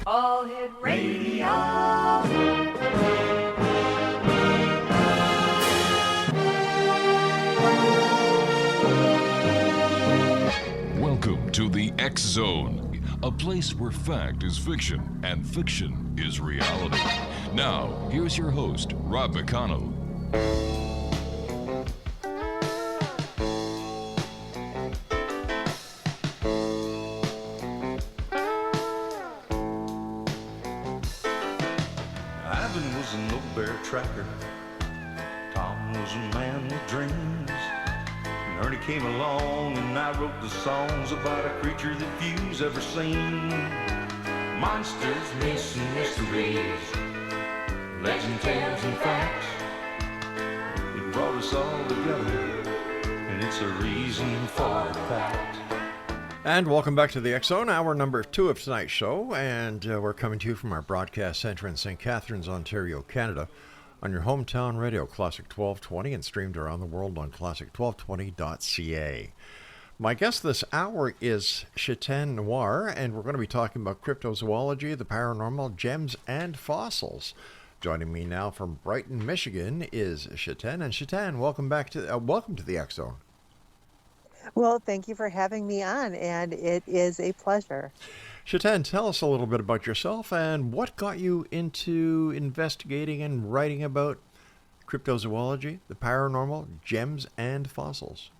All Hit Radio. Welcome to the X Zone, a place where fact is fiction and fiction is reality. Now, here's your host, Rob McConnell. Ivan was an old bear tracker. Tom was a man with dreams. And Ernie came along and I wrote the songs about a creature that few's ever seen. Monsters, myths, and mysteries, legend, tales, and facts. It brought us all together, and it's a reason for the fact. And welcome back to the X Zone, hour number 2 of tonight's show. And we're coming to you from our broadcast center in St. Catharines, Ontario, Canada, on your hometown radio, Classic 1220, and streamed around the world on classic1220.ca. My guest this hour is SHETAN NOIR, and we're going to be talking about cryptozoology, the paranormal, gems, and fossils. Joining me now from Brighton, Michigan, is SHETAN. And SHETAN, welcome to the X Zone. Well, thank you for having me on, and it is a pleasure. SHETAN, tell us a little bit about yourself and what got you into investigating and writing about cryptozoology, the paranormal, gems, and fossils.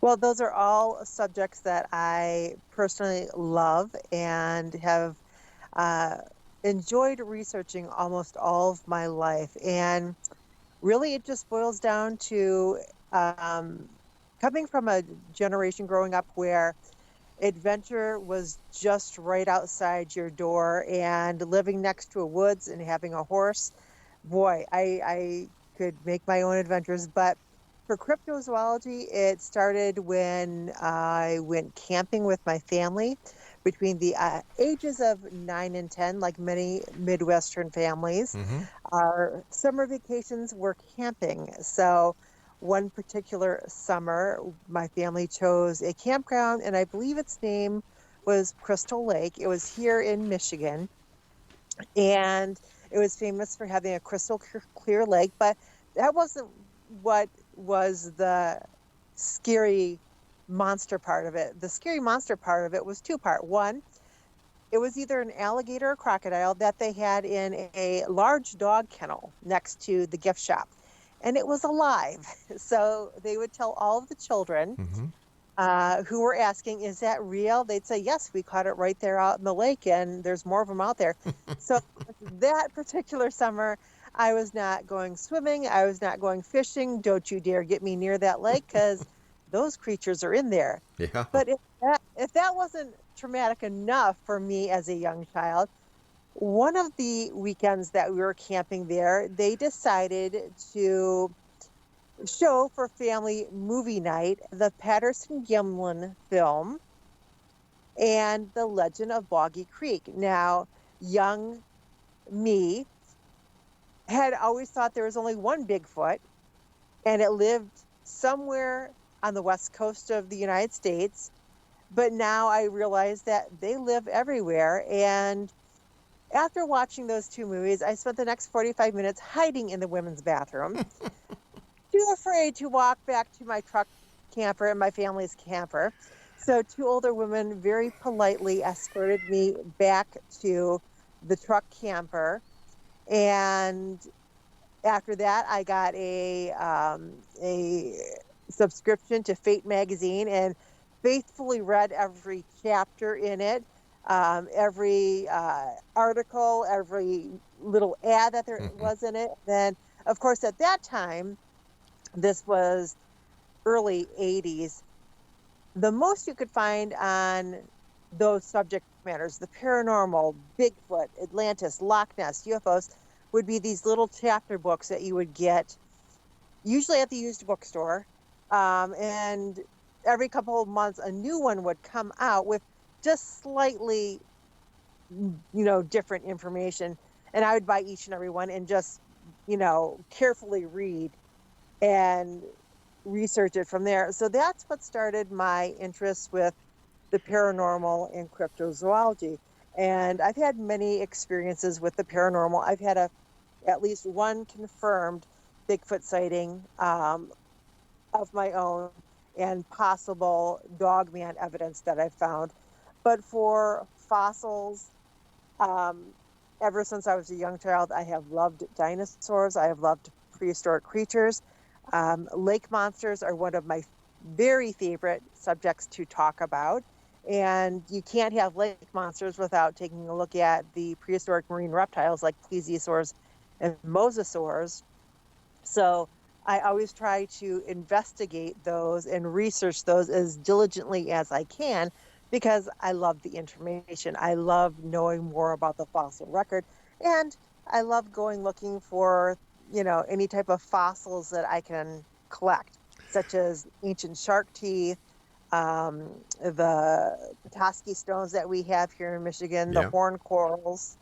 Well, those are all subjects that I personally love and have enjoyed researching almost all of my life. And really, it just boils down to coming from a generation growing up where adventure was just right outside your door, and living next to a woods and having a horse. Boy, I could make my own adventures. But for cryptozoology, it started when I went camping with my family between the ages of 9 and 10, like many Midwestern families. Mm-hmm. Our summer vacations were camping. So one particular summer, my family chose a campground, and I believe its name was Crystal Lake. It was here in Michigan, and it was famous for having a crystal clear lake, but that wasn't what was the scary monster part of it. The scary monster part of it was two-part. One, it was either an alligator or crocodile that they had in a large dog kennel next to the gift shop. And it was alive. So they would tell all of the children who were asking, is that real? They'd say, yes, we caught it right there out in the lake, and there's more of them out there. So that particular summer, I was not going swimming. I was not going fishing. Don't you dare get me near that lake, because those creatures are in there. Yeah. But if that wasn't traumatic enough for me as a young child, one of the weekends that we were camping there, they decided to show for family movie night the Patterson-Gimlin film and The Legend of Boggy Creek. Now, young me had always thought there was only one Bigfoot, and it lived somewhere on the west coast of the United States. But now I realize that they live everywhere. And after watching those two movies, I spent the next 45 minutes hiding in the women's bathroom, too afraid to walk back to my truck camper and my family's camper. So two older women very politely escorted me back to the truck camper. And after that, I got a subscription to Fate magazine and faithfully read every chapter in it. Every article, every little ad that there was in it. Then, of course, at that time, this was early 80s, the most you could find on those subject matters, the paranormal, Bigfoot, Atlantis, Loch Ness, UFOs, would be these little chapter books that you would get usually at the used bookstore. And every couple of months, a new one would come out with just slightly, different information. And I would buy each and every one and just, carefully read and research it from there. So that's what started my interest with the paranormal and cryptozoology. And I've had many experiences with the paranormal. I've had at least one confirmed Bigfoot sighting of my own, and possible Dogman evidence that I've found. But for fossils, ever since I was a young child, I have loved dinosaurs. I have loved prehistoric creatures. Lake monsters are one of my very favorite subjects to talk about. And you can't have lake monsters without taking a look at the prehistoric marine reptiles like plesiosaurs and mosasaurs. So I always try to investigate those and research those as diligently as I can, because I love the information. I love knowing more about the fossil record, and I love going looking for, any type of fossils that I can collect, such as ancient shark teeth, the Petoskey stones that we have here in Michigan, the horn corals.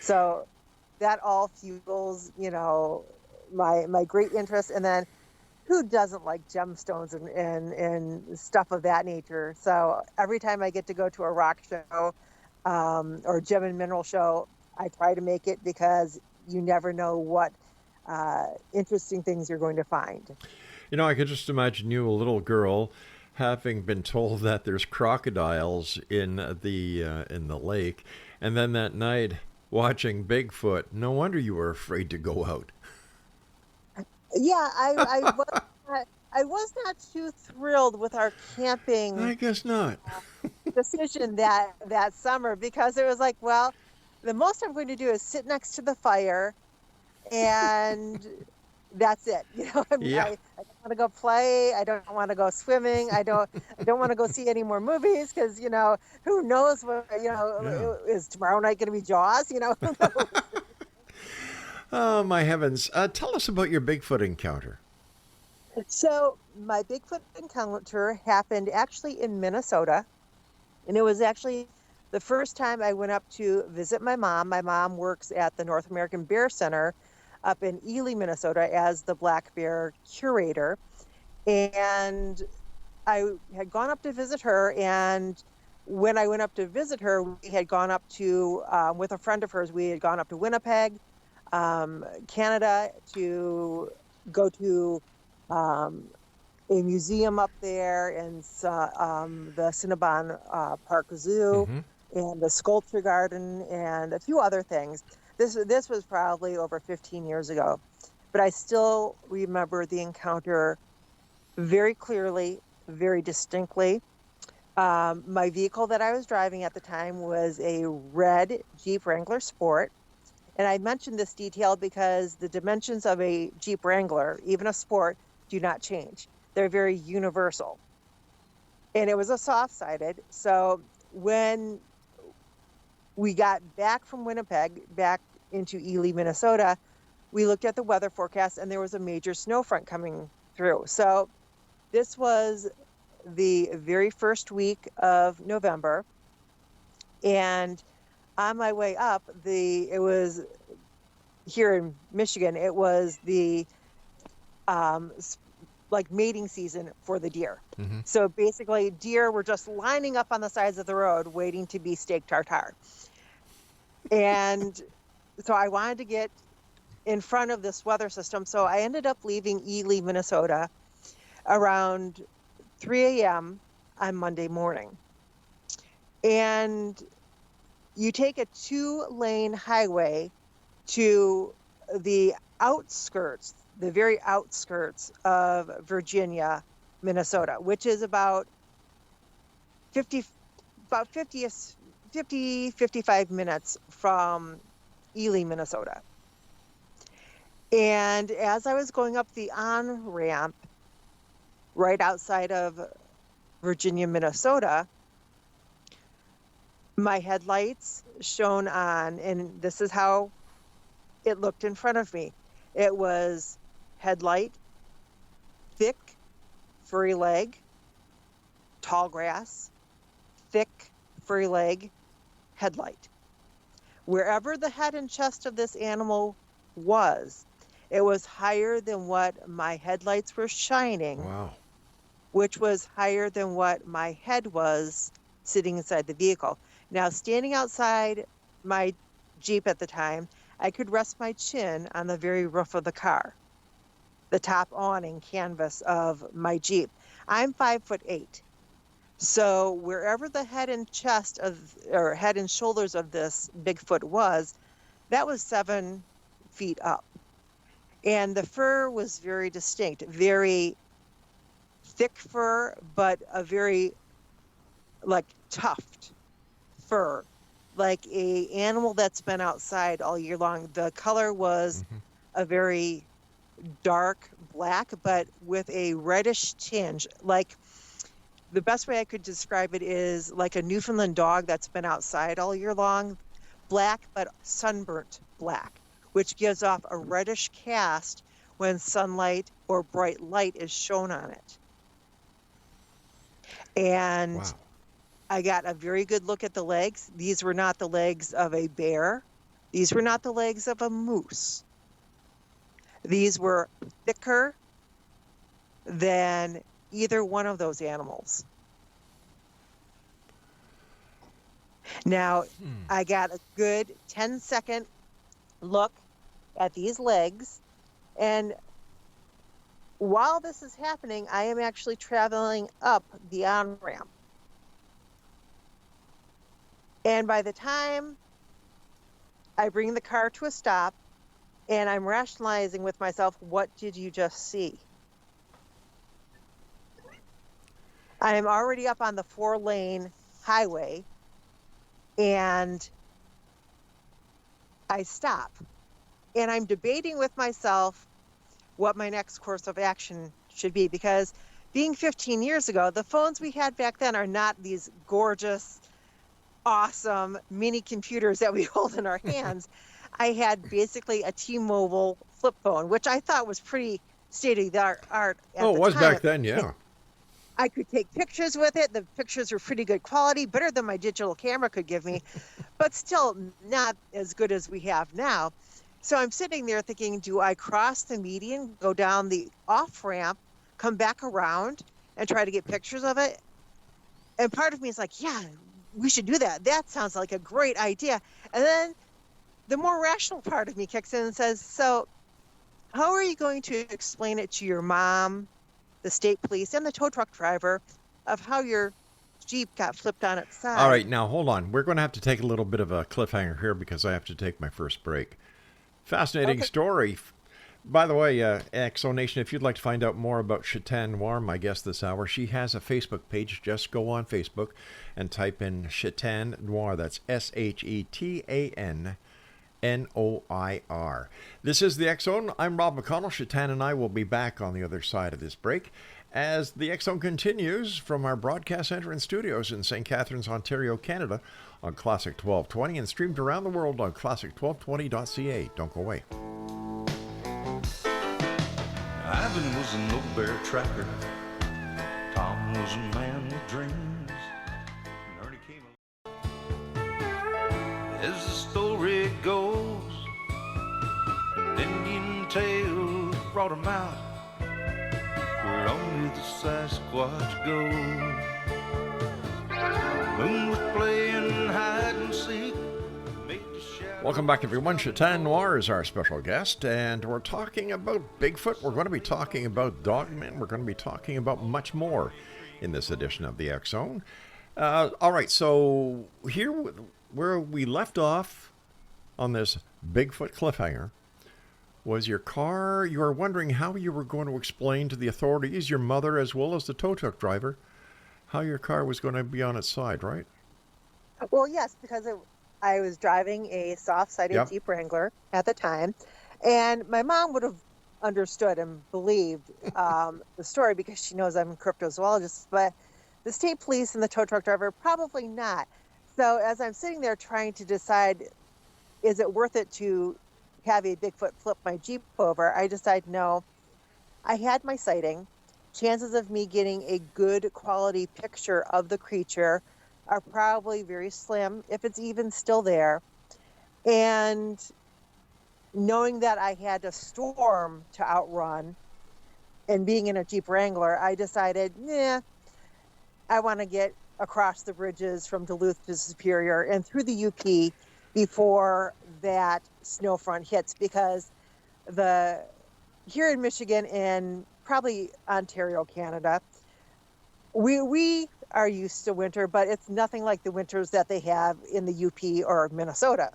So that all fuels, my great interest. And then who doesn't like gemstones and stuff of that nature? So every time I get to go to a rock show or gem and mineral show, I try to make it, because you never know what interesting things you're going to find. I could just imagine you, a little girl, having been told that there's crocodiles in the lake, and then that night watching Bigfoot. No wonder you were afraid to go out. Yeah, I was not too thrilled with our camping. I guess not. Decision that summer, because it was like, well, the most I'm going to do is sit next to the fire, and that's it. I don't want to go play. I don't want to go swimming. I don't want to go see any more movies, because who knows what is tomorrow night going to be Jaws? Who knows? Oh, my heavens. Tell us about your Bigfoot encounter. So my Bigfoot encounter happened actually in Minnesota. And it was actually the first time I went up to visit my mom. My mom works at the North American Bear Center up in Ely, Minnesota, as the black bear curator. And I had gone up to visit her. And when I went up to visit her, we had gone up to, with a friend of hers, we had gone up to Winnipeg, Canada, to go to a museum up there, and the Cinnabon Park Zoo, and the Sculpture Garden, and a few other things. This was probably over 15 years ago, but I still remember the encounter very clearly, very distinctly. My vehicle that I was driving at the time was a red Jeep Wrangler Sport. And I mentioned this detail because the dimensions of a Jeep Wrangler, even a Sport, do not change. They're very universal. And it was a soft-sided. So when we got back from Winnipeg, back into Ely, Minnesota, we looked at the weather forecast, and there was a major snow front coming through. So this was the very first week of November. And on my way up, it was here in Michigan, it was the mating season for the deer. So basically, deer were just lining up on the sides of the road waiting to be steak tartare. And so I wanted to get in front of this weather system. So I ended up leaving Ely, Minnesota around 3 a.m. on Monday morning. And you take a 2-lane highway to the outskirts, the very outskirts of Virginia, Minnesota, which is about 55 minutes from Ely, Minnesota. And as I was going up the on-ramp right outside of Virginia, Minnesota, my headlights shone on, and this is how it looked in front of me. It was headlight, thick, furry leg, tall grass, thick, furry leg, headlight. Wherever the head and chest of this animal was, it was higher than what my headlights were shining. Wow. Which was higher than what my head was sitting inside the vehicle. Now, standing outside my Jeep at the time, I could rest my chin on the very roof of the car, the top awning canvas of my Jeep. I'm 5'8". So wherever the head and chest of, or head and shoulders of this Bigfoot was, that was 7 feet up. And the fur was very distinct, very thick fur, but a very like tuft fur, like a animal that's been outside all year long. The color was a very dark black, but with a reddish tinge. Like, the best way I could describe it is like a Newfoundland dog that's been outside all year long, black but sunburnt black, which gives off a reddish cast when sunlight or bright light is shown on it. And Wow. I got a very good look at the legs. These were not the legs of a bear. These were not the legs of a moose. These were thicker than either one of those animals. Now, I got a good 10-second look at these legs, and while this is happening, I am actually traveling up the on-ramp. And by the time I bring the car to a stop and I'm rationalizing with myself, what did you just see? I am already up on the 4-lane highway, and I stop. And I'm debating with myself what my next course of action should be, because being 15 years ago, the phones we had back then are not these gorgeous, awesome mini computers that we hold in our hands. I had basically a T-Mobile flip phone, which I thought was pretty state-of-the-art at the time. Oh, it was back then, yeah. I could take pictures with it. The pictures were pretty good quality, better than my digital camera could give me, but still not as good as we have now. So I'm sitting there thinking, do I cross the median, go down the off-ramp, come back around, and try to get pictures of it? And part of me is like, yeah, we should do that. That sounds like a great idea. And then the more rational part of me kicks in and says, so how are you going to explain it to your mom, the state police, and the tow truck driver of how your Jeep got flipped on its side? All right, now hold on. We're going to have to take a little bit of a cliffhanger here because I have to take my first break. Fascinating story. By the way, Exonation, if you'd like to find out more about SHETAN NOIR, my guest this hour, she has a Facebook page. Just go on Facebook and type in SHETAN NOIR. That's SHETAN NOIR. This is the X Zone. I'm Rob McConnell. SHETAN and I will be back on the other side of this break as the X Zone continues from our broadcast center and studios in St. Catharines, Ontario, Canada on Classic 1220 and streamed around the world on classic1220.ca. Don't go away. Ivan was an old bear tracker. Tom was a man with dreams. And Ernie came along. As the story goes, an Indian tale brought him out where only the Sasquatch go. The moon was playing hide and seek. Welcome back, everyone. SHETAN NOIR is our special guest, and we're talking about Bigfoot. We're going to be talking about Dogman. We're going to be talking about much more in this edition of the X Zone. All right, so here where we left off on this Bigfoot cliffhanger was your car. You were wondering how you were going to explain to the authorities, your mother as well as the tow truck driver, how your car was going to be on its side, right? Well, yes, because I was driving a soft-sided Jeep Wrangler at the time, and my mom would have understood and believed the story because she knows I'm a cryptozoologist, but the state police and the tow truck driver, probably not. So as I'm sitting there trying to decide, is it worth it to have a Bigfoot flip my Jeep over, I decide no. I had my sighting. Chances of me getting a good quality picture of the creature are probably very slim, if it's even still there. And knowing that I had a storm to outrun and being in a Jeep Wrangler, I decided, I want to get across the bridges from Duluth to Superior and through the UP before that snow front hits, because here in Michigan and probably Ontario, Canada, we are used to winter, but it's nothing like the winters that they have in the UP or Minnesota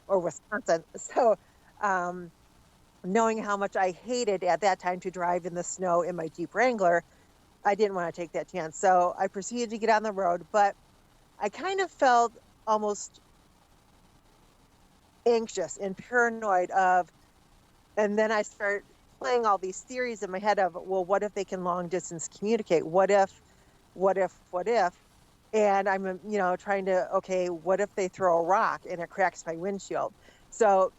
or Wisconsin. So knowing how much I hated at that time to drive in the snow in my Jeep Wrangler, I didn't want to take that chance. So I proceeded to get on the road, but I kind of felt almost anxious and paranoid and then I start playing all these theories in my head of, well, what if they can long distance communicate? What if? And I'm, trying to, okay, what if they throw a rock and it cracks my windshield? So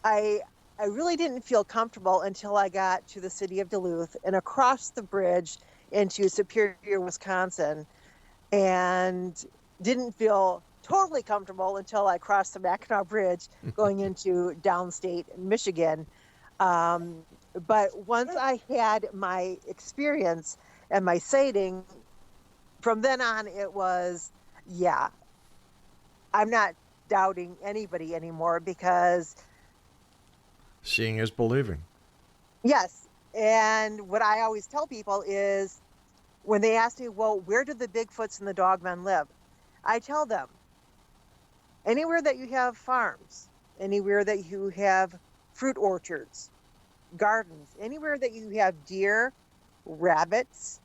I really didn't feel comfortable until I got to the city of Duluth and across the bridge into Superior, Wisconsin, and didn't feel totally comfortable until I crossed the Mackinac Bridge going into downstate Michigan. But once I had my experience and my sighting, from then on it was, I'm not doubting anybody anymore, because seeing is believing. Yes. And what I always tell people is, when they ask me, well, where do the Bigfoots and the Dogmen live? I tell them, anywhere that you have farms, anywhere that you have fruit orchards, gardens, anywhere that you have deer, rabbits,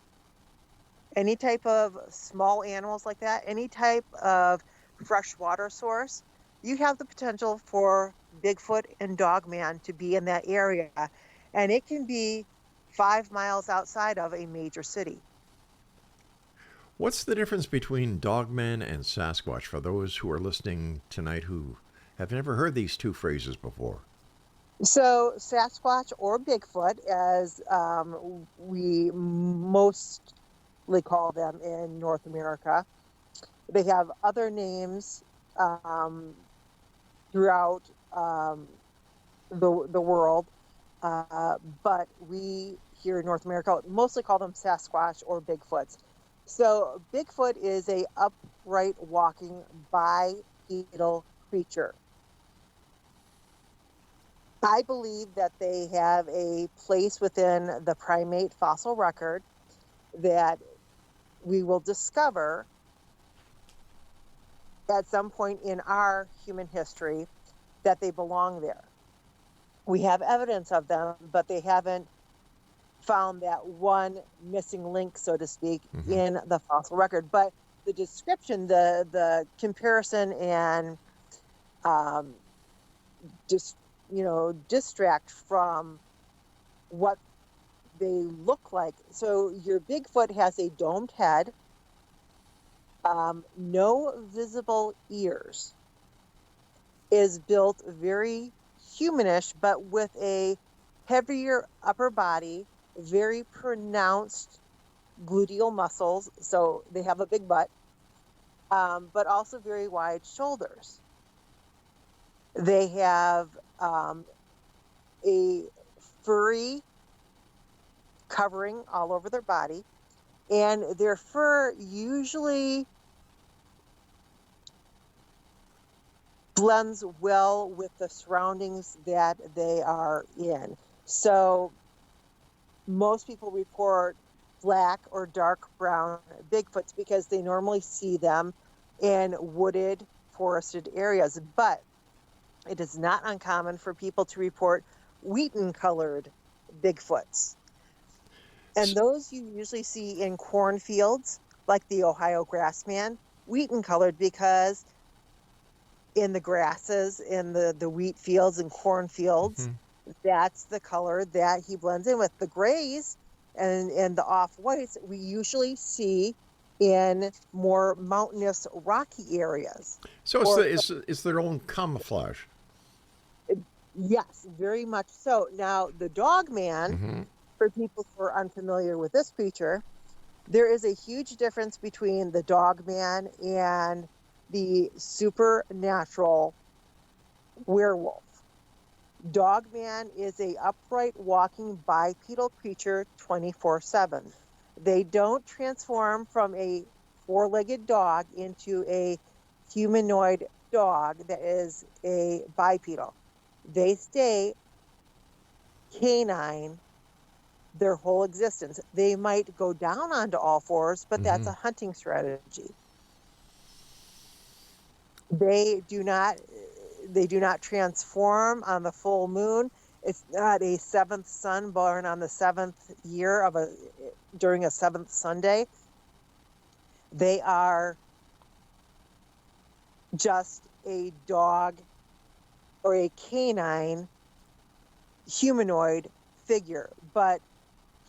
any type of small animals like that, any type of fresh water source, you have the potential for Bigfoot and Dogman to be in that area. And it can be 5 miles outside of a major city. What's the difference between Dogman and Sasquatch for those who are listening tonight who have never heard these two phrases before? So Sasquatch, or Bigfoot, as we mostly call them in North America, they have other names throughout the world, but we here in North America mostly call them Sasquatch or Bigfoots. So Bigfoot is a upright walking bipedal creature. I believe that they have a place within the primate fossil record that we will discover at some point in our human history that they belong there. We have evidence of them, but they haven't found that one missing link, so to speak, in the fossil record. But the description, the comparison, and distract from what they look like. So your Bigfoot has a domed head, no visible ears, is built very humanish, but with a heavier upper body, very pronounced gluteal muscles, so they have a big butt, but also very wide shoulders. They have a furry covering all over their body, and their fur usually blends well with the surroundings that they are in. So most people report black or dark brown Bigfoots because they normally see them in wooded, forested areas. But it is not uncommon for people to report wheaten-colored Bigfoots. And those you usually see in cornfields, like the Ohio grassman, wheaten-colored, because in the grasses, in the wheat fields and cornfields, that's the color that he blends in with. The grays and the off-whites we usually see in more mountainous, rocky areas. So it's their own camouflage. Yes, very much so. Now, the Dogman, for people who are unfamiliar with this creature, there is a huge difference between the Dogman and the supernatural werewolf. Dogman is a upright walking bipedal creature 24/7. They don't transform from a four-legged dog into a humanoid dog that is a bipedal. They stay canine their whole existence. They might go down onto all fours, but that's a hunting strategy. They do not transform on the full moon. It's not a seventh son born on the seventh year during a seventh Sunday. They are just a dog or a canine humanoid figure, but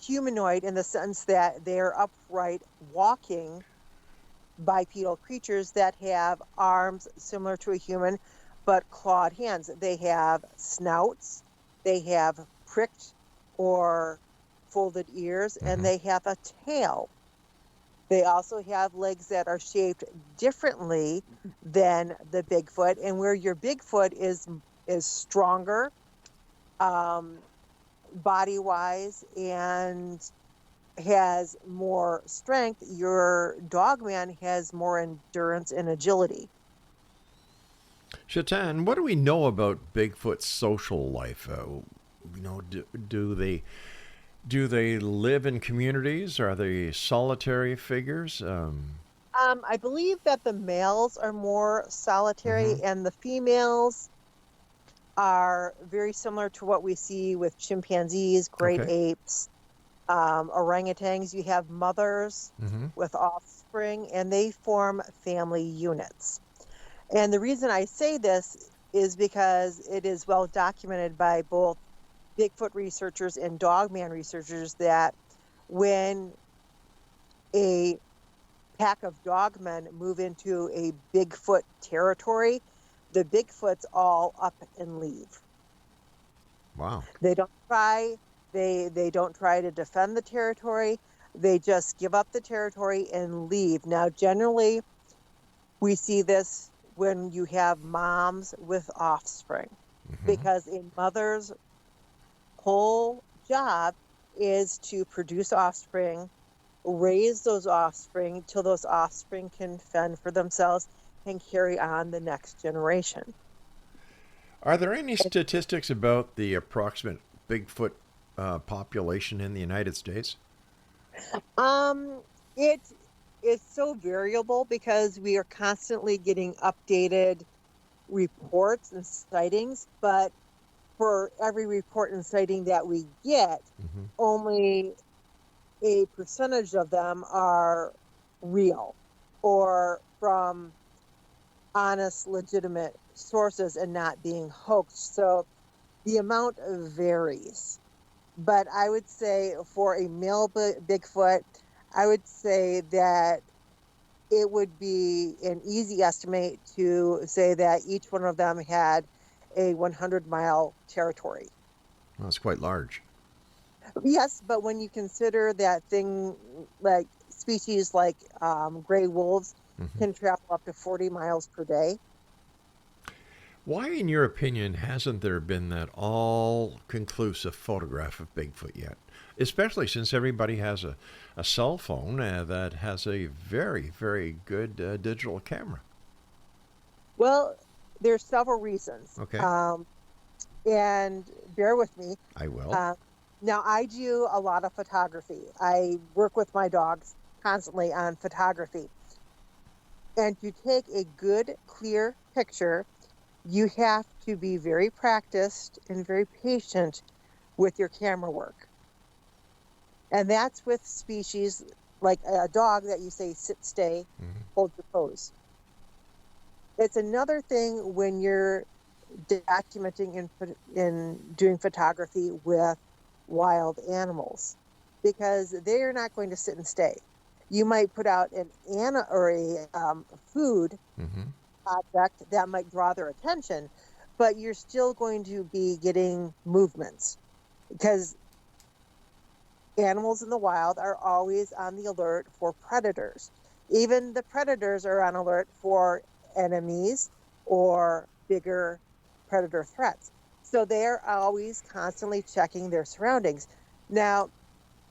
humanoid in the sense that they're upright walking bipedal creatures that have arms similar to a human but clawed hands. They have snouts, they have pricked or folded ears, and they have a tail. They also have legs that are shaped differently than the Bigfoot, and where your Bigfoot is stronger body-wise and has more strength, your Dogman has more endurance and agility. Shetan, what do we know about Bigfoot's social life? Do they live in communities? Are they solitary figures? I believe that the males are more solitary, and the females are very similar to what we see with chimpanzees, great apes, orangutans. You have mothers with offspring, and they form family units. And the reason I say this is because it is well documented by both Bigfoot researchers and Dogman researchers that when a pack of dogmen move into a Bigfoot territory, the Bigfoots all up and leave. Wow. They don't try. They don't try to defend the territory. They just give up the territory and leave. Now, generally, we see this when you have moms with offspring, because a mother's whole job is to produce offspring, raise those offspring till those offspring can fend for themselves and carry on the next generation. Are there any statistics about the approximate Bigfoot population in the United States? It's so variable because we are constantly getting updated reports and sightings, but for every report and sighting that we get, only a percentage of them are real or from honest, legitimate sources and not being hoaxed. So the amount varies. But I would say for a male Bigfoot, I would say that it would be an easy estimate to say that each one of them had a 100-mile territory. Well, that's quite large. Yes, but when you consider that species like gray wolves can travel up to 40 miles per day. Why, in your opinion, hasn't there been that all-conclusive photograph of Bigfoot yet? Especially since everybody has a cell phone that has a very, very good digital camera. Well, there's several reasons. Okay. And bear with me. I will. Now, I do a lot of photography. I work with my dogs constantly on photography. And to take a good, clear picture, you have to be very practiced and very patient with your camera work. And that's with species like a dog that you say, sit, stay, hold your pose. It's another thing when you're documenting and doing photography with wild animals, because they're not going to sit and stay. You might put out a food object that might draw their attention, but you're still going to be getting movements, because animals in the wild are always on the alert for predators. Even the predators are on alert for enemies or bigger predator threats. So they're always constantly checking their surroundings. Now,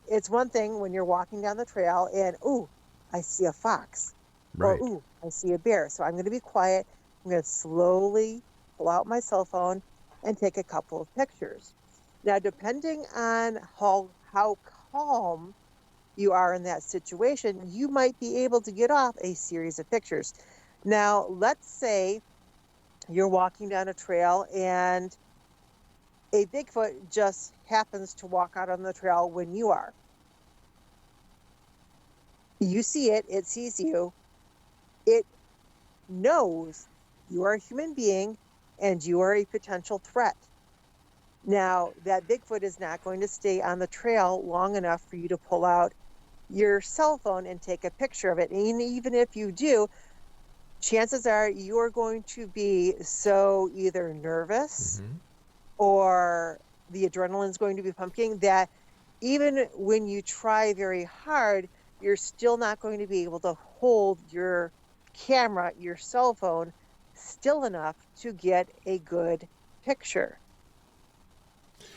it's one thing when you're walking down the trail and, I see a fox. Or, Right. ooh, I see a bear. So I'm going to be quiet. I'm going to slowly pull out my cell phone and take a couple of pictures. Now, depending on how calm you are in that situation, you might be able to get off a series of pictures. Now, let's say you're walking down a trail and a Bigfoot just happens to walk out on the trail when you are. You see it, it sees you, it knows you are a human being and you are a potential threat. Now, that Bigfoot is not going to stay on the trail long enough for you to pull out your cell phone and take a picture of it. And even if you do, chances are you're going to be so either nervous or the adrenaline's going to be pumping that even when you try very hard, you're still not going to be able to hold your camera, your cell phone, still enough to get a good picture.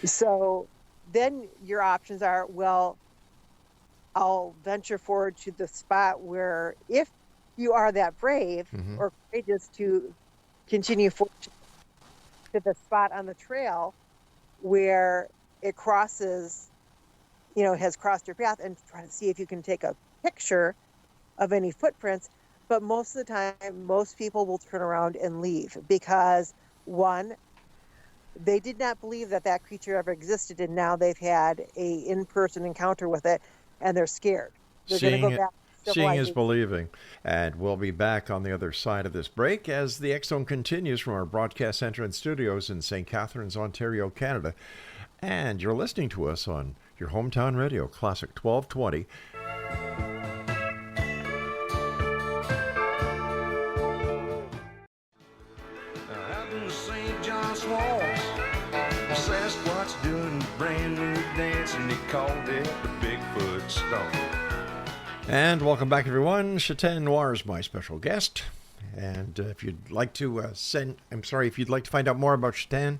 So then your options are, well, I'll venture forward to the spot where, if you are that brave or courageous to continue forward to the spot on the trail where it crosses, has crossed your path, and try to see if you can take a picture of any footprints. But most of the time, most people will turn around and leave because, one, they did not believe that creature ever existed, and now they've had a in-person encounter with it, and they're scared. They're going to go back to Seeing is civilization. believing. And we'll be back on the other side of this break as the X Zone continues from our broadcast center and studios in St. Catharines, Ontario, Canada. And you're listening to us on your hometown radio, Classic 1220. Out in the St. John swamps, Sasquatch doing a brand new dance, and they called it the Bigfoot Stomp. And welcome back, everyone. SHETAN NOIR is my special guest. And if you'd like to if you'd like to find out more about SHETAN,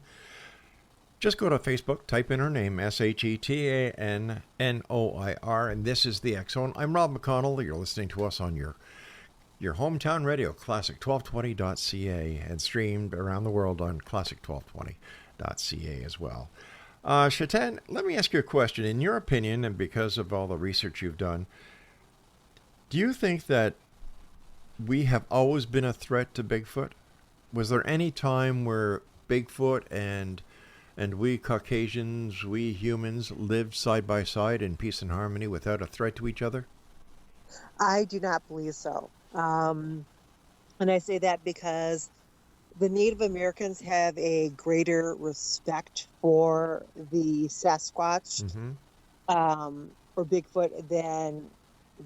just go to Facebook, type in her name, SHETAN NOIR, and this is the X Zone. I'm Rob McConnell. You're listening to us on your hometown radio, classic1220.ca, and streamed around the world on classic1220.ca as well. SHETAN, let me ask you a question. In your opinion, and because of all the research you've done, do you think that we have always been a threat to Bigfoot? Was there any time where Bigfoot and we Caucasians, we humans, lived side by side in peace and harmony without a threat to each other? I do not believe so. And I say that because the Native Americans have a greater respect for the Sasquatch or Bigfoot than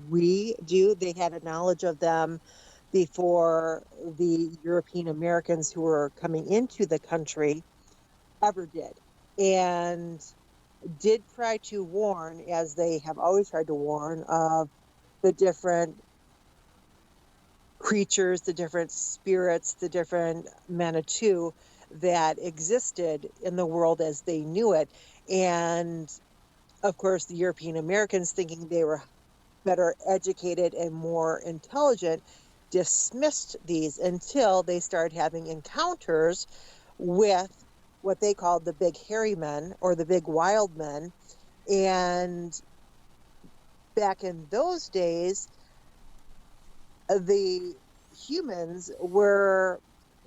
we do. They had a knowledge of them before the European Americans who were coming into the country ever did, and did try to warn, as they have always tried to warn, of the different creatures, the different spirits, the different Manitou that existed in the world as they knew it. And of course, the European Americans, thinking they were better educated and more intelligent, dismissed these until they started having encounters with what they called the big hairy men or the big wild men. And back in those days, the humans were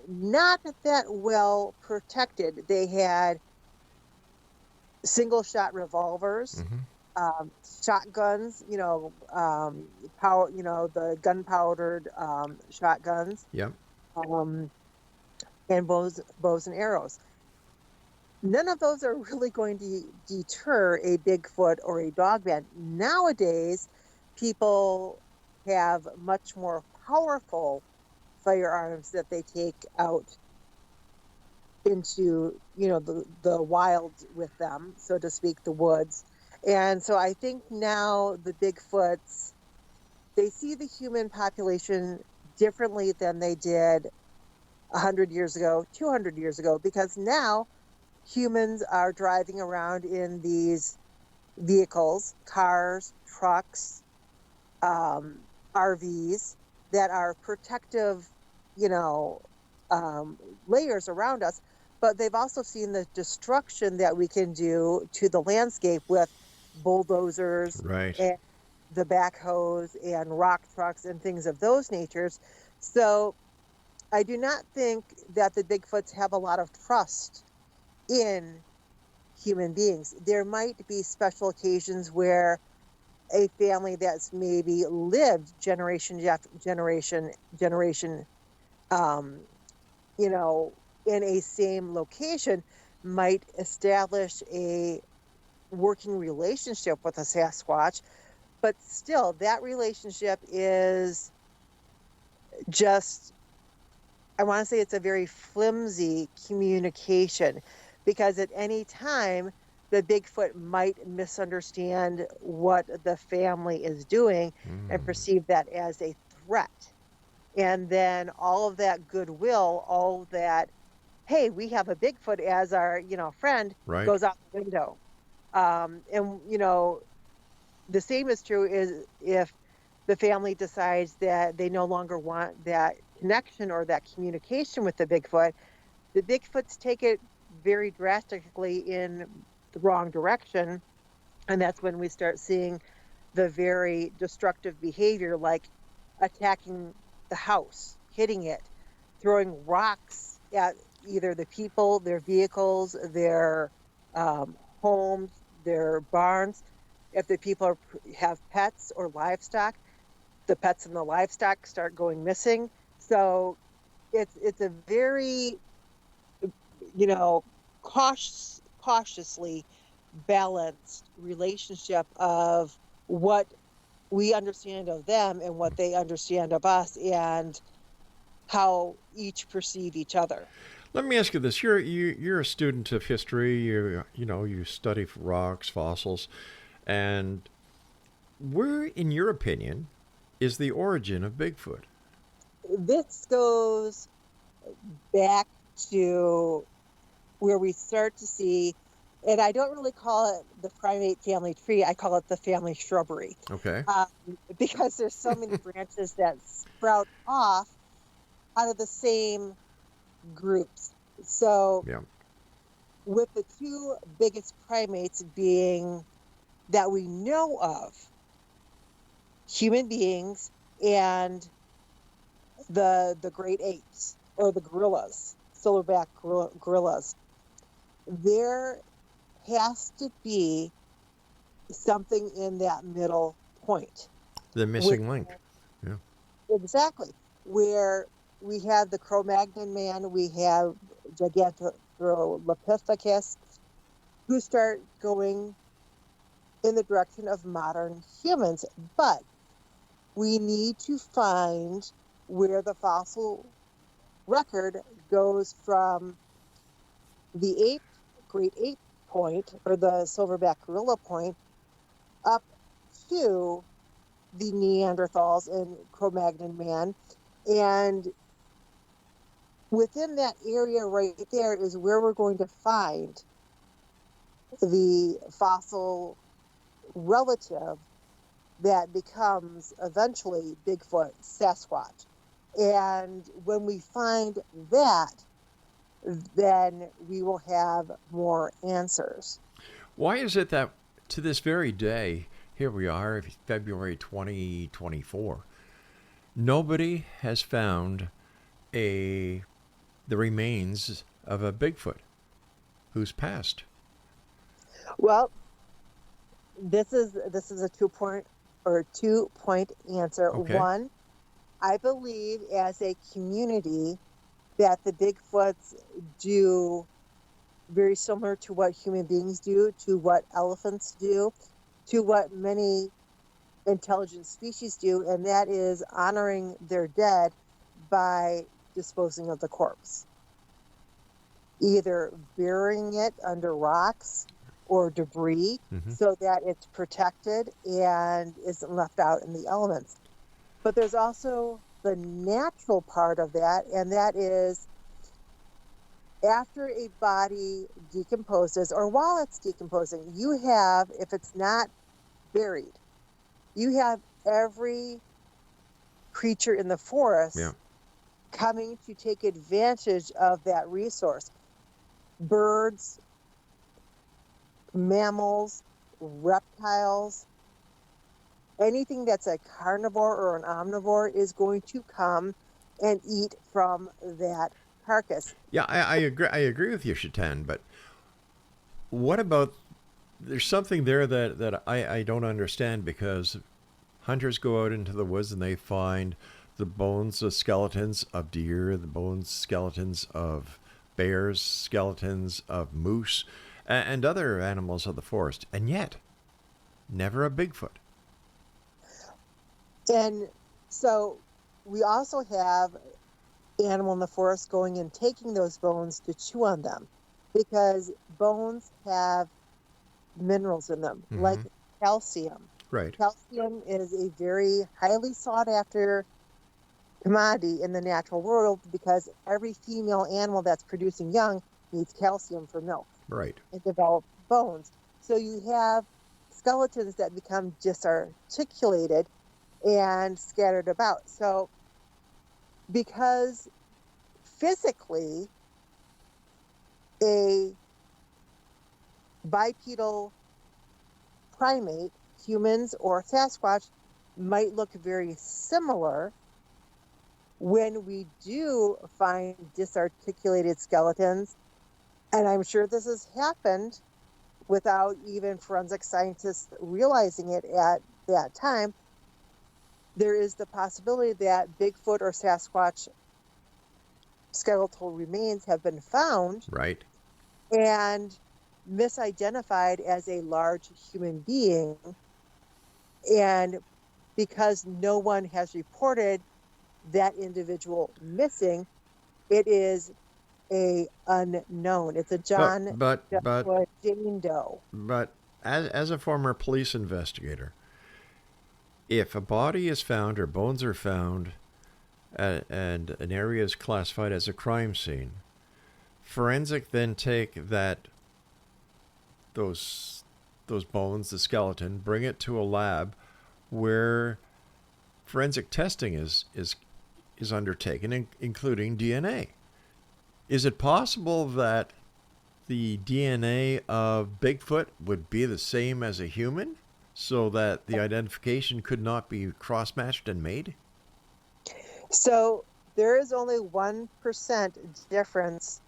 not that well protected. They had single shot revolvers, shotguns, the gunpowdered shotguns, and bows and arrows. None of those are really going to deter a Bigfoot or a Dogman. Nowadays, people have much more powerful firearms that they take out into, the wild with them, so to speak, the woods. And so I think now the Bigfoots, they see the human population differently than they did 100 years ago, 200 years ago, because now humans are driving around in these vehicles, cars, trucks, RVs, that are protective, you know, layers around us, but they've also seen the destruction that we can do to the landscape with bulldozers Right. and the backhoes and rock trucks and things of those natures. So I do not think that the Bigfoots have a lot of trust in human beings. There might be special occasions where a family that's maybe lived generation, you know, in a same location might establish a working relationship with a Sasquatch, but still that relationship is just, I want to say it's a very flimsy communication, because at any time the Bigfoot might misunderstand what the family is doing and perceive that as a threat. And then all of that goodwill, all of that, hey, we have a Bigfoot as our, you know, friend, Right. goes out the window. And, you know, the same is true is if the family decides that they no longer want that connection or that communication with the Bigfoots take it very drastically in the wrong direction. And that's when we start seeing the very destructive behavior, like attacking the house, hitting it, throwing rocks at either the people, their vehicles, their homes, their barns. If the people have pets or livestock, the pets and the livestock start going missing. So it's a very, you know, cautiously balanced relationship of what we understand of them and what they understand of us, and how each perceive each other. Let me ask you this: you're a student of history. You study rocks, fossils, and where, in your opinion, is the origin of Bigfoot? This goes back to where we start to see, and I don't really call it the primate family tree, I call it the family shrubbery. Okay. Because there's so many branches that sprout off out of the same groups. So Yeah. with the two biggest primates being that we know of, human beings and the great apes or the gorillas, silverback gorillas, there has to be something in that middle point. The missing link. Yeah. Exactly. Where we have the Cro-Magnon man, we have Gigantolopithecus, who start going in the direction of modern humans. But we need to find where the fossil record goes from the great ape point, or the silverback gorilla point, up to the Neanderthals and Cro-Magnon man. And within that area right there is where we're going to find the fossil relative that becomes eventually Bigfoot, Sasquatch. And when we find that, then we will have more answers. Why is it that to this very day, here we are, February 2024, nobody has found the remains of a Bigfoot who's passed? Well, this is a 2-point answer. Okay. One, I believe as a community that the Bigfoots do very similar to what human beings do, to what elephants do, to what many intelligent species do, and that is honoring their dead by disposing of the corpse. Either burying it under rocks or debris, so that it's protected and isn't left out in the elements. But there's also the natural part of that, and that is after a body decomposes, or while it's decomposing, you have, if it's not buried, you have every creature in the forest Yeah. coming to take advantage of that resource. Birds, mammals, reptiles, anything that's a carnivore or an omnivore is going to come and eat from that carcass. Yeah, I agree. I agree with you, Shetan. But what about? There's something there that I don't understand, because hunters go out into the woods and they find the bones, the skeletons of deer, the bones, skeletons of bears, skeletons of moose, and other animals of the forest, and yet never a Bigfoot. And so we also have animal in the forest going and taking those bones to chew on them, because bones have minerals in them, Mhm. like calcium. Right. Calcium is a very highly sought after commodity in the natural world, because every female animal that's producing young needs calcium for milk Right. and develop bones. So you have skeletons that become disarticulated and scattered about. So because physically a bipedal primate, humans or Sasquatch, might look very similar, when we do find disarticulated skeletons, and I'm sure this has happened without even forensic scientists realizing it at that time, there is the possibility that Bigfoot or Sasquatch skeletal remains have been found Right. and misidentified as a large human being. And because no one has reported that individual missing, it is a unknown. It's a John But Doe, Jane Doe. But as a former police investigator, if a body is found or bones are found, and an area is classified as a crime scene, forensic then take those bones, the skeleton, bring it to a lab where forensic testing is undertaken, including DNA. Is it possible that the DNA of Bigfoot would be the same as a human, so that the identification could not be cross-matched and made? So there is only 1% difference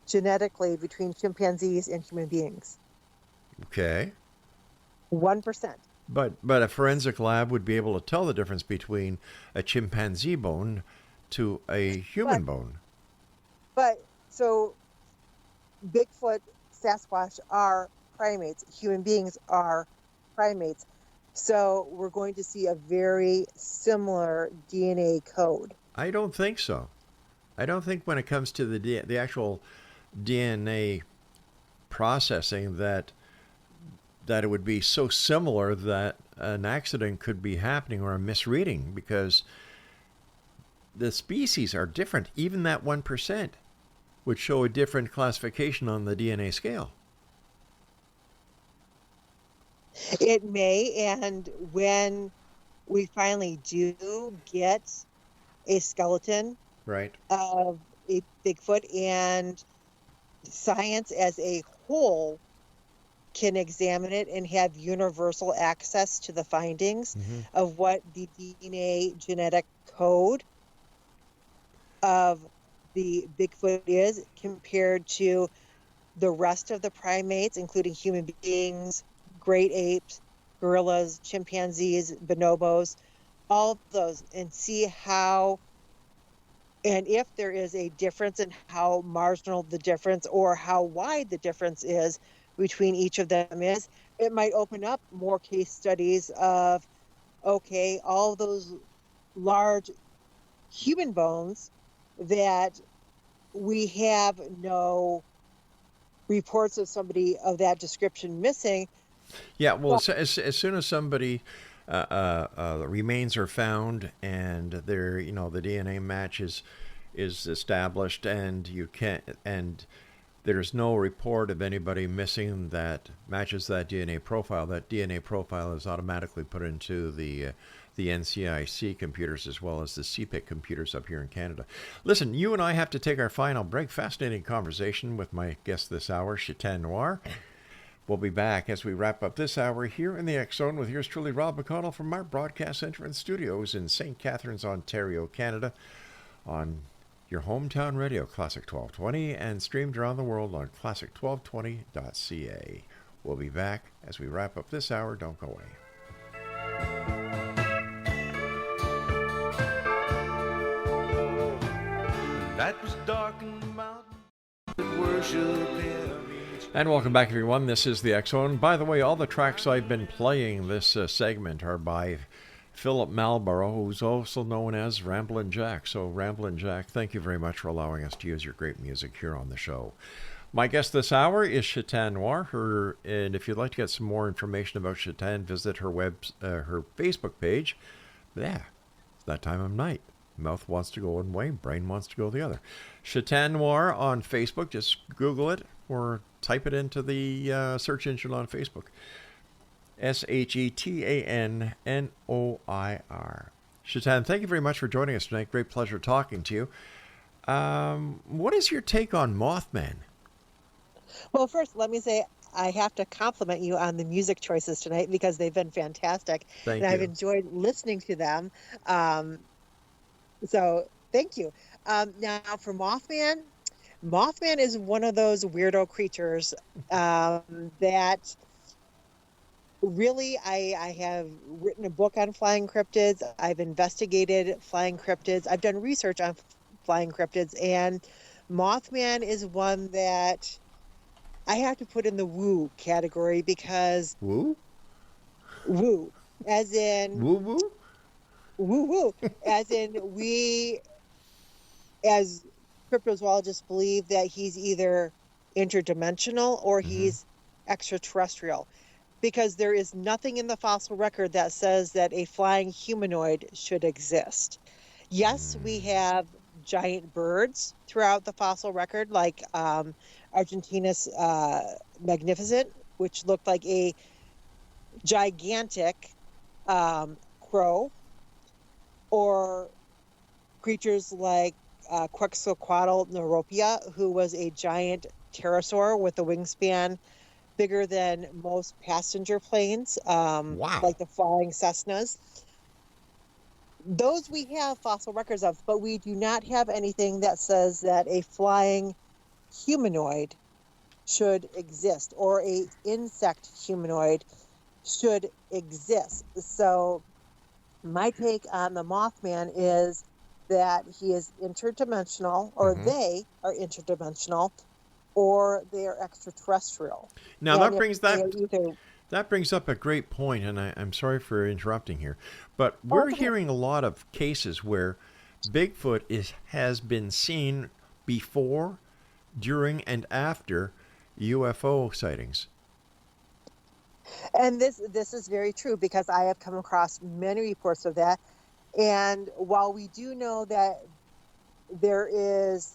genetically between chimpanzees and human beings. Okay. 1%. But a forensic lab would be able to tell the difference between a chimpanzee bone to a human bone. But so Bigfoot, Sasquatch are primates. Human beings are primates. So we're going to see a very similar DNA code. I don't think so. I don't think when it comes to the actual DNA processing that it would be so similar that an accident could be happening or a misreading, because the species are different. Even that 1% would show a different classification on the DNA scale. It may, and when we finally do get a skeleton Right. of a Bigfoot, and science as a whole can examine it and have universal access to the findings of what the DNA genetic code of the Bigfoot is compared to the rest of the primates, including human beings, great apes, gorillas, chimpanzees, bonobos, all of those, and see how, and if there is a difference in how marginal the difference or how wide the difference is between each of them is, it might open up more case studies of, okay, all those large human bones that we have no reports of somebody of that description missing. Yeah, well, as soon as somebody remains are found and their the DNA match is established, and there's no report of anybody missing that matches that DNA profile is automatically put into the the NCIC computers as well as the CPIC computers up here in Canada. Listen, you and I have to take our final break. Fascinating conversation with my guest this hour, SHETAN NOIR. We'll be back as we wrap up this hour here in the X Zone with yours truly, Rob McConnell, from our broadcast center and studios in St. Catharines, Ontario, Canada, on your hometown radio, Classic 1220, and streamed around the world on classic1220.ca. We'll be back as we wrap up this hour. Don't go away. That was dark in the mountain that worship him. And welcome back, everyone. This is the X Zone. By the way, all the tracks I've been playing this segment are by Philip Malborough, who's also known as Ramblin' Jack. So, Ramblin' Jack, thank you very much for allowing us to use your great music here on the show. My guest this hour is SHETAN NOIR. And if you'd like to get some more information about SHETAN, visit her her Facebook page. Yeah, it's that time of night. Mouth wants to go one way, brain wants to go the other. SHETAN NOIR on Facebook. Just Google it or type it into the search engine on Facebook. SHETAN NOIR. SHETAN, thank you very much for joining us tonight. Great pleasure talking to you. What is your take on Mothman? Well, first, let me say I have to compliment you on the music choices tonight because they've been fantastic. Thank and you. I've enjoyed listening to them. So thank you. Now for Mothman, Mothman is one of those weirdo creatures that really I have written a book on flying cryptids. I've investigated flying cryptids. I've done research on flying cryptids, and Mothman is one that I have to put in the woo category because Woo? woo, as in Woo woo? woo woo, as in we, as cryptozoologists, believe that he's either interdimensional or he's extraterrestrial, because there is nothing in the fossil record that says that a flying humanoid should exist. Yes, we have giant birds throughout the fossil record, like Argentina's magnificent, which looked like a gigantic crow, or creatures like Quetzalcoatl Neuropia, who was a giant pterosaur with a wingspan bigger than most passenger planes, Wow. like the flying Cessnas. Those we have fossil records of, but we do not have anything that says that a flying humanoid should exist or a insect humanoid should exist. So my take on the Mothman is that he is interdimensional, or they are interdimensional, or they are extraterrestrial. Now And that brings if they are that either, that brings up a great point, and I'm sorry for interrupting here, but we're Okay. hearing a lot of cases where Bigfoot has been seen before, during, and after UFO sightings. and this is very true because I have come across many reports of that. And while we do know that there is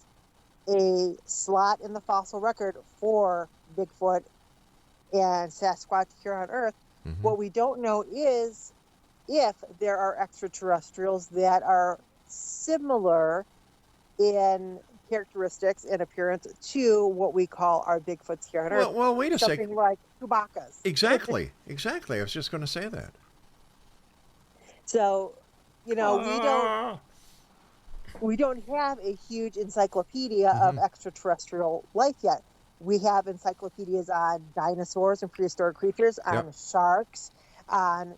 a slot in the fossil record for Bigfoot and Sasquatch here on Earth, what we don't know is if there are extraterrestrials that are similar in characteristics and appearance to what we call our Bigfoots here on Earth. Well, wait a Something second. like Chewbacca's. Exactly. I was just going to say that. So, we don't have a huge encyclopedia of extraterrestrial life yet. We have encyclopedias on dinosaurs and prehistoric creatures, on sharks, on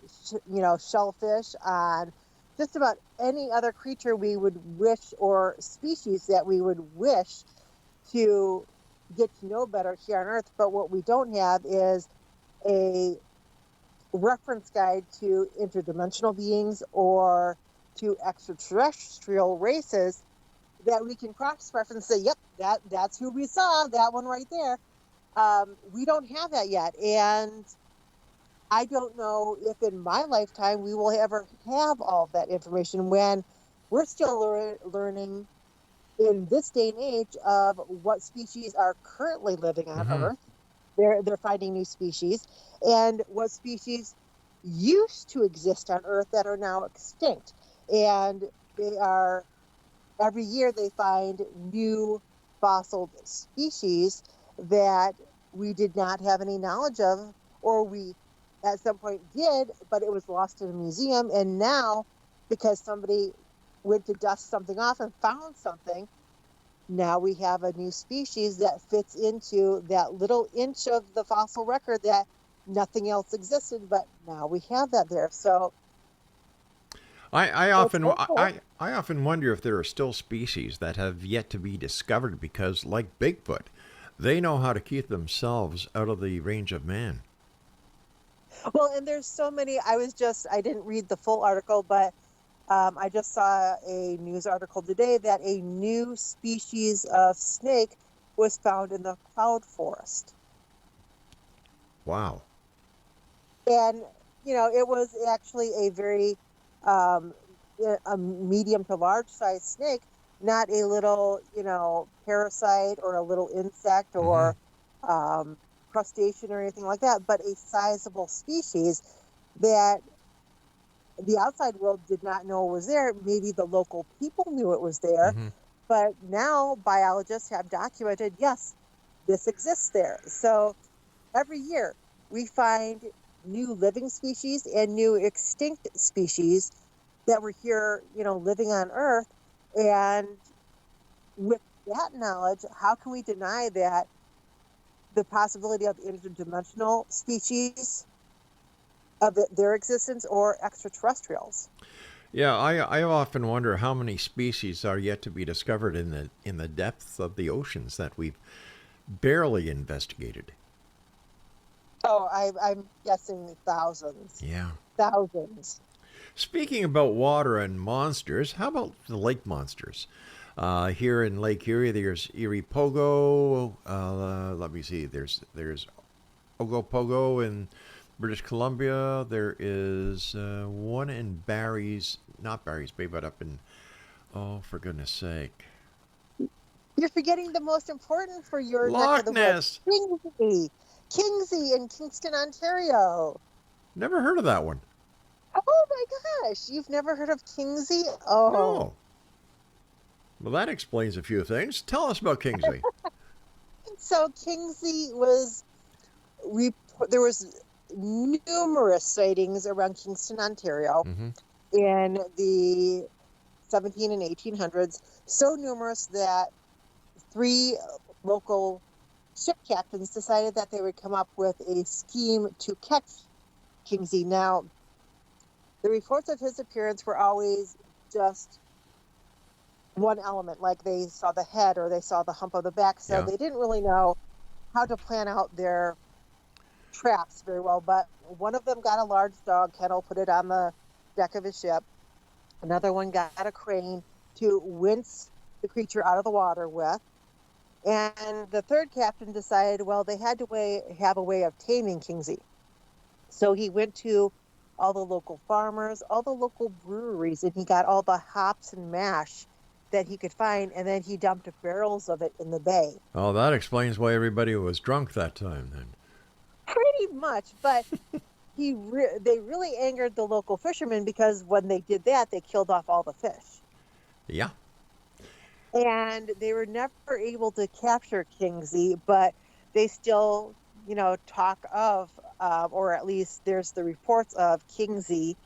shellfish, on just about any other creature we would wish, or species that we would wish to get to know better here on Earth. But what we don't have is a reference guide to interdimensional beings or to extraterrestrial races that we can cross-reference and say, yep, that's who we saw, that one right there. We don't have that yet. And I don't know if in my lifetime we will ever have all of that information, when we're still learning in this day and age of what species are currently living on Earth. They're finding new species, and what species used to exist on Earth that are now extinct. And they are, every year they find new fossil species that we did not have any knowledge of, or we at some point did, but it was lost in a museum. And now, because somebody went to dust something off and found something, now we have a new species that fits into that little inch of the fossil record that nothing else existed, but now we have that there. So I often hopeful. I often wonder if there are still species that have yet to be discovered because, like Bigfoot, they know how to keep themselves out of the range of man. Well, and there's so many. I didn't read the full article, but I just saw a news article today that a new species of snake was found in the cloud forest. Wow. And, it was actually a very a medium to large size snake, not a little, parasite or a little insect or crustacean or anything like that, but a sizable species that the outside world did not know was there. Maybe the local people knew it was there, but now biologists have documented, yes, this exists there. So every year we find new living species and new extinct species that were here, living on Earth. And with that knowledge, how can we deny that the possibility of interdimensional species, of their existence, or extraterrestrials? Yeah, I often wonder how many species are yet to be discovered in the depths of the oceans that we've barely investigated. Oh, I'm guessing thousands. Yeah. Thousands. Speaking about water and monsters, how about the lake monsters? Here in Lake Erie, there's Erie Pogo. Let me see. There's Ogopogo in British Columbia. There is one in not Barry's Bay, but up in, oh, for goodness sake. You're forgetting the most important for your Loch Ness. Kingsey in Kingston, Ontario. Never heard of that one. Oh my gosh, you've never heard of Kingsey? Oh. No. Well, that explains a few things. Tell us about Kingsey. So Kingsey there was numerous sightings around Kingston, Ontario in the 17 and 1800s. So numerous that 3 local ship captains decided that they would come up with a scheme to catch Kingsey. Now, the reports of his appearance were always just one element, like they saw the head or they saw the hump of the back, so they didn't really know how to plan out their traps very well. But one of them got a large dog kennel, put it on the deck of his ship. Another one got a crane to wince the creature out of the water with. And the third captain decided, well, they had to have a way of taming Kingsey. So he went to all the local farmers, all the local breweries, and he got all the hops and mash that he could find, and then he dumped barrels of it in the bay. Oh, that explains why everybody was drunk that time then. Pretty much, but they really angered the local fishermen, because when they did that, they killed off all the fish. Yeah. And they were never able to capture Kingsey, but they still, talk of, or at least there's the reports of Kingsey.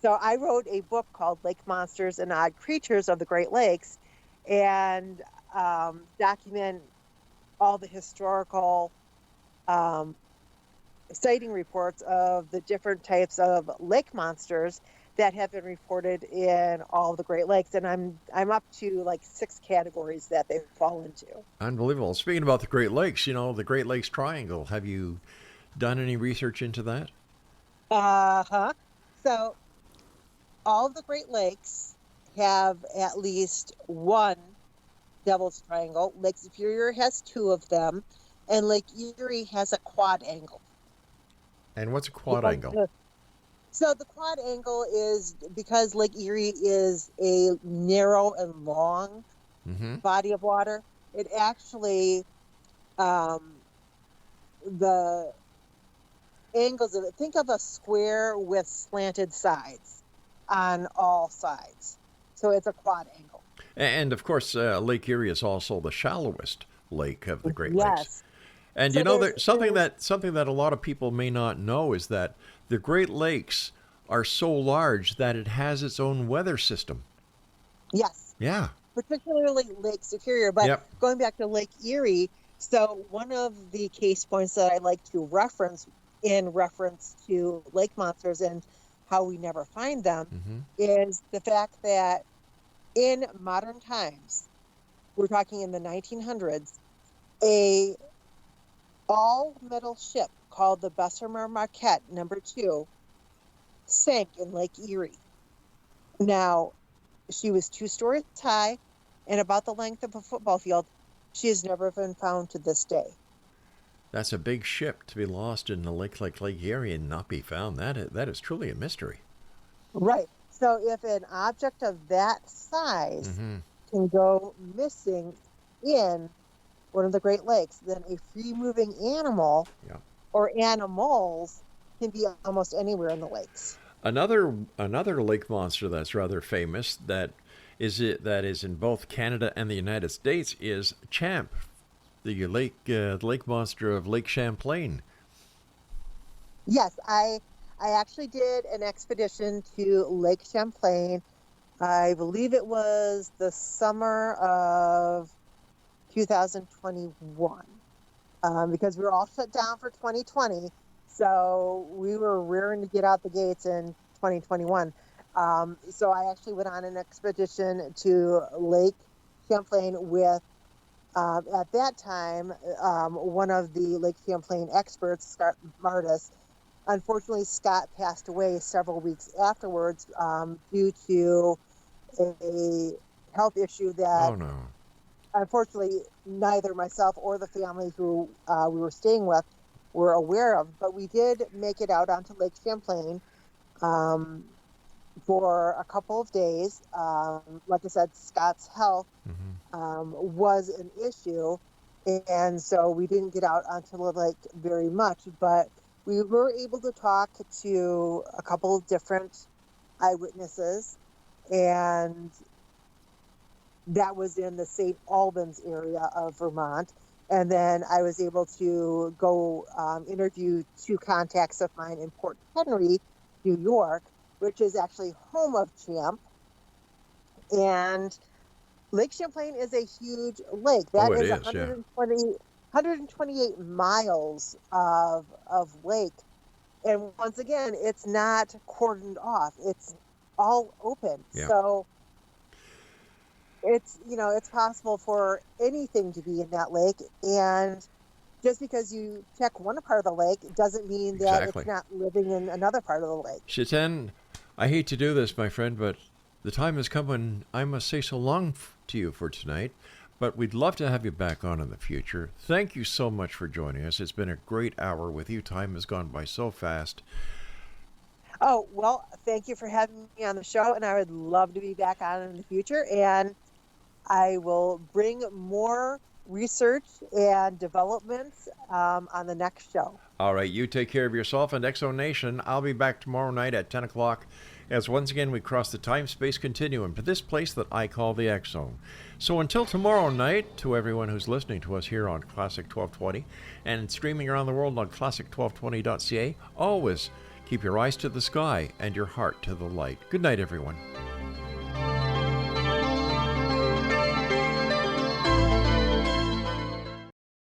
So I wrote a book called Lake Monsters and Odd Creatures of the Great Lakes, and document all the historical sighting reports of the different types of lake monsters that have been reported in all of the Great Lakes, and I'm up to like 6 categories that they fall into. Unbelievable. Speaking about the Great Lakes, the Great Lakes Triangle, have you done any research into that? So all of the Great Lakes have at least one Devil's Triangle. Lake Superior has 2 of them, and Lake Erie has a quad angle. And what's a quad angle? So the quad angle is because Lake Erie is a narrow and long body of water. It actually, the angles of it. Think of a square with slanted sides on all sides. So it's a quad angle. And of course, Lake Erie is also the shallowest lake of the Great Lakes. Yes. And So you know, there's- something that a lot of people may not know is that the Great Lakes are so large that it has its own weather system. Yes. Yeah. Particularly Lake Superior. But Yep. going back to Lake Erie, so one of the case points that I like to reference in reference to lake monsters and how we never find them Mm-hmm. is the fact that in modern times, we're talking in the 1900s, a all-metal ship called the Bessemer Marquette #2 sank in Lake Erie. Now, she was 2 stories high and about the length of a football field. She has never been found to this day. That's a big ship to be lost in a lake like Lake Erie and not be found. That is truly a mystery. Right. So if an object of that size Mm-hmm. can go missing in one of the Great Lakes, then a free-moving animal Yeah. or animals can be almost anywhere in the lakes. Another lake monster that's rather famous that is in both Canada and the United States is Champ, the lake monster of Lake Champlain. Yes, I actually did an expedition to Lake Champlain. I believe it was the summer of 2021, because we were all shut down for 2020. So we were rearing to get out the gates in 2021. So I actually went on an expedition to Lake Champlain with, at that time, one of the Lake Champlain experts, Scott Martis. Unfortunately, Scott passed away several weeks afterwards due to a health issue that, Oh no. unfortunately, neither myself or the family who we were staying with were aware of. But we did make it out onto Lake Champlain for a couple of days. Like I said, Scott's health was an issue, and so we didn't get out onto the lake very much. But we were able to talk to a couple of different eyewitnesses, and that was in the St. Albans area of Vermont. And then I was able to go interview 2 contacts of mine in Port Henry, New York, which is actually home of Champ. And Lake Champlain is a huge lake. That Oh, it is is, yeah. 128 miles of lake. And once again, it's not cordoned off. It's all open. Yeah. So it's, it's possible for anything to be in that lake. And just because you check one part of the lake doesn't mean that Exactly. it's not living in another part of the lake. Shetan, I hate to do this, my friend, but the time has come when I must say so long to you for tonight. But we'd love to have you back on in the future. Thank you so much for joining us. It's been a great hour with you. Time has gone by so fast. Oh, well, thank you for having me on the show, and I would love to be back on in the future. And I will bring more research and developments on the next show. All right, you take care of yourself and Exo Nation. I'll be back tomorrow night at 10 o'clock as once again we cross the time-space continuum to this place that I call the X Zone. So until tomorrow night, to everyone who's listening to us here on Classic 1220 and streaming around the world on classic1220.ca, always keep your eyes to the sky and your heart to the light. Good night, everyone.